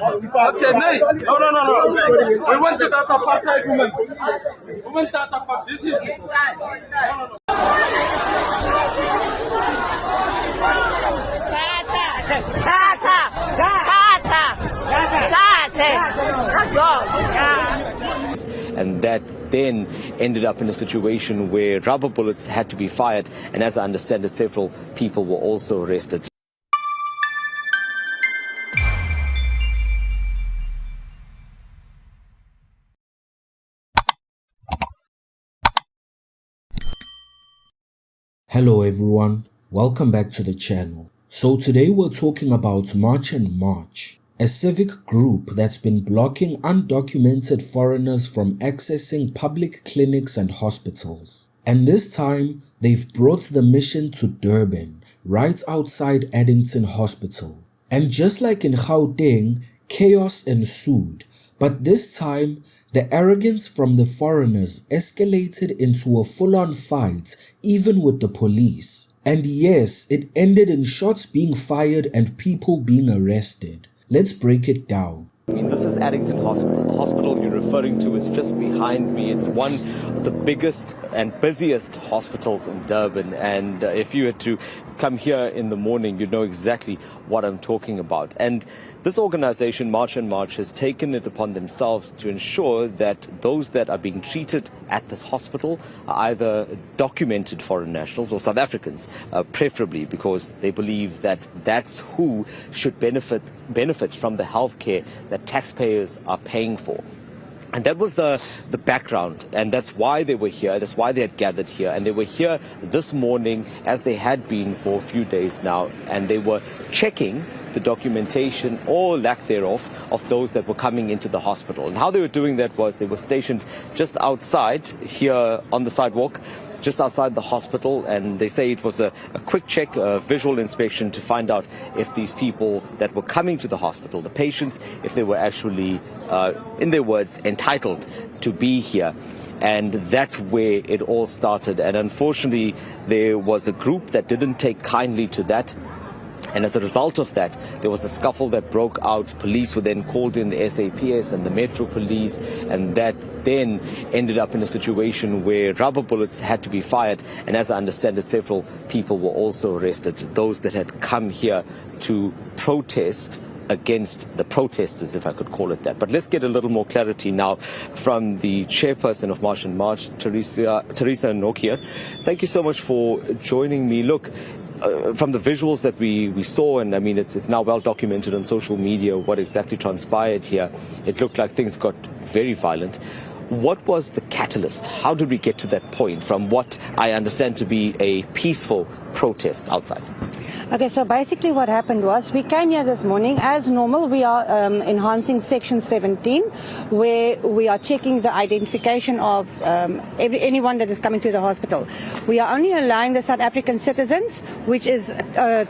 Okay, mate. No. We want to that apartheid woman. Woman that apartheid. This is it. No. And that then ended up in a situation where rubber bullets had to be fired, and as I understand it, several people were also arrested. Hello everyone, welcome back to the channel. So today we're talking about March and March, a civic group that's been blocking undocumented foreigners from accessing public clinics and hospitals. And this time, they've brought the mission to Durban, right outside Addington Hospital. And just like in Gauteng, chaos ensued, but this time, the arrogance from the foreigners escalated into a full-on fight, even with the police. And yes, it ended in shots being fired and people being arrested. Let's break it down. I mean, this is Addington Hospital. The hospital you're referring to is just behind me. It's one of the biggest and busiest hospitals in Durban. And if you were to come here in the morning, you'd know exactly what I'm talking about. And this organization, March and March, has taken it upon themselves to ensure that those that are being treated at this hospital are either documented foreign nationals or South Africans, preferably, because they believe that that's who should benefit from the healthcare that taxpayers are paying for. And that was the background, and that's why they were here, that's why they had gathered here, and they were here this morning as they had been for a few days now, and they were checking the documentation or lack thereof of those that were coming into the hospital. And how they were doing that was they were stationed just outside here on the sidewalk, just outside the hospital, and they say it was a quick check, a visual inspection to find out if these people that were coming to the hospital, the patients, if they were actually, in their words, entitled to be here. And that's where it all started. And unfortunately, there was a group that didn't take kindly to that. And as a result of that, there was a scuffle that broke out. Police were then called in, the SAPS and the Metro Police, and that then ended up in a situation where rubber bullets had to be fired. And as I understand it, several people were also arrested, those that had come here to protest against the protesters, if I could call it that. But let's get a little more clarity now from the chairperson of March and March, Teresa Nokia. Thank you so much for joining me. Look, from the visuals that we saw, and I mean it's now well documented on social media what exactly transpired here, it looked like things got very violent. What was the catalyst? How did we get to that point from what I understand to be a peaceful protest outside? Okay, so basically what happened was we came here this morning. As normal, we are enhancing Section 17, where we are checking the identification of anyone that is coming to the hospital. We are only allowing the South African citizens, which is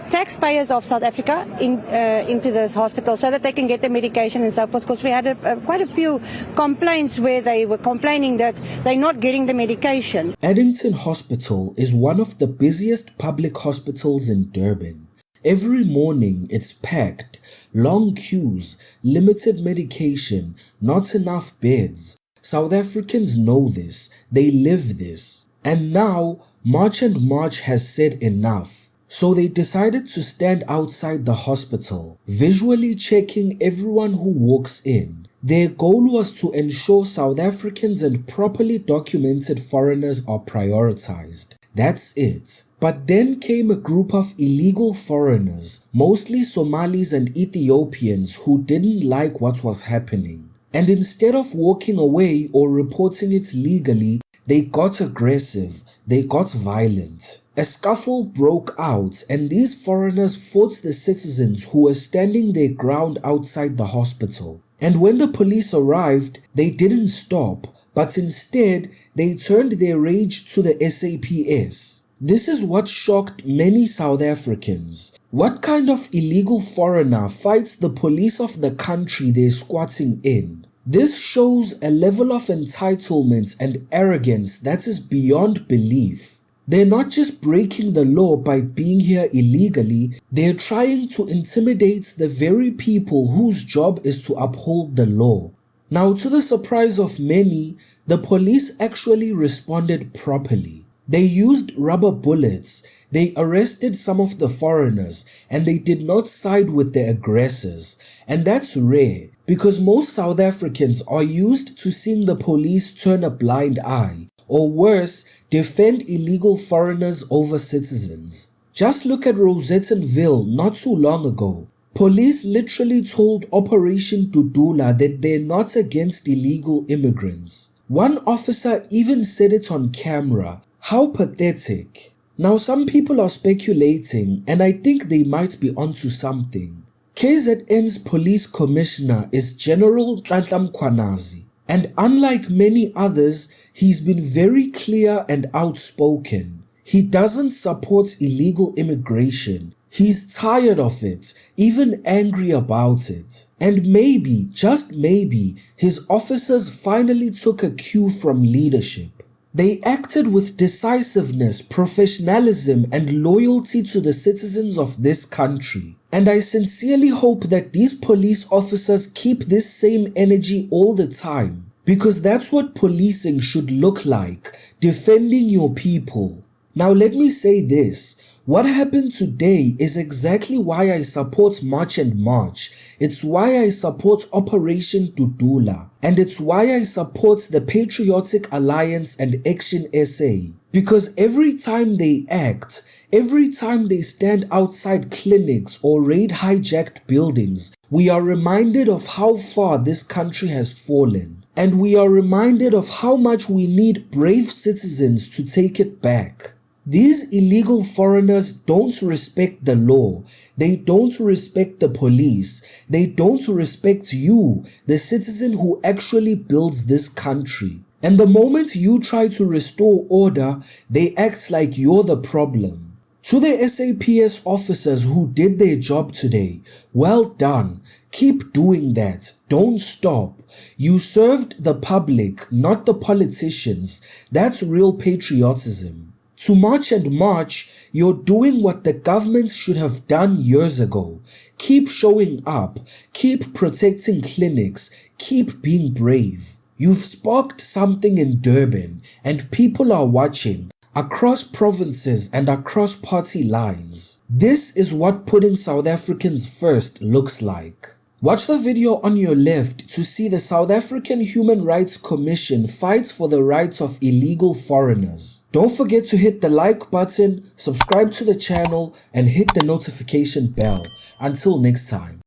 taxpayers of South Africa, into this hospital so that they can get the medication and so forth, because we had quite a few complaints where they were complaining that they're not getting the medication. Addington Hospital is one of the busiest public hospitals in Durban. Every morning it's packed, long queues, limited medication, not enough beds. South Africans know this, they live this. And now March and March has said enough. So they decided to stand outside the hospital, visually checking everyone who walks in. Their goal was to ensure South Africans and properly documented foreigners are prioritized. That's it. But then came a group of illegal foreigners, mostly Somalis and Ethiopians, who didn't like what was happening. And instead of walking away or reporting it legally, they got aggressive, they got violent. A scuffle broke out, and these foreigners fought the citizens who were standing their ground outside the hospital. And when the police arrived, they didn't stop, but instead they turned their rage to the SAPS. This is what shocked many South Africans. What kind of illegal foreigner fights the police of the country they're squatting in? This shows a level of entitlement and arrogance that is beyond belief. They're not just breaking the law by being here illegally, they're trying to intimidate the very people whose job is to uphold the law. Now, to the surprise of many, the police actually responded properly. They used rubber bullets, they arrested some of the foreigners, and they did not side with the aggressors. And that's rare, because most South Africans are used to seeing the police turn a blind eye, or worse, defend illegal foreigners over citizens. Just look at Rosettenville not too long ago. Police literally told Operation Dudula that they're not against illegal immigrants. One officer even said it on camera. How pathetic. Now some people are speculating, and I think they might be onto something. KZN's police commissioner is General Mkhwanazi, and unlike many others, he's been very clear and outspoken. He doesn't support illegal immigration. He's tired of it, even angry about it. And maybe, just maybe, his officers finally took a cue from leadership. They acted with decisiveness, professionalism, and loyalty to the citizens of this country. And I sincerely hope that these police officers keep this same energy all the time, because that's what policing should look like, defending your people. Now let me say this. What happened today is exactly why I support March and March. It's why I support Operation Dudula. And it's why I support the Patriotic Alliance and Action SA. Because every time they act, every time they stand outside clinics or raid hijacked buildings, we are reminded of how far this country has fallen. And we are reminded of how much we need brave citizens to take it back. These illegal foreigners don't respect the law. They don't respect the police. They don't respect you, the citizen who actually builds this country. And the moment you try to restore order, they act like you're the problem. To the SAPS officers who did their job today, well done. Keep doing that. Don't stop. You served the public, not the politicians. That's real patriotism. To March and March, you're doing what the government should have done years ago. Keep showing up, keep protecting clinics, keep being brave. You've sparked something in Durban, and people are watching, across provinces and across party lines. This is what putting South Africans first looks like. Watch the video on your left to see the South African Human Rights Commission fights for the rights of illegal foreigners. Don't forget to hit the like button, subscribe to the channel, and hit the notification bell. Until next time.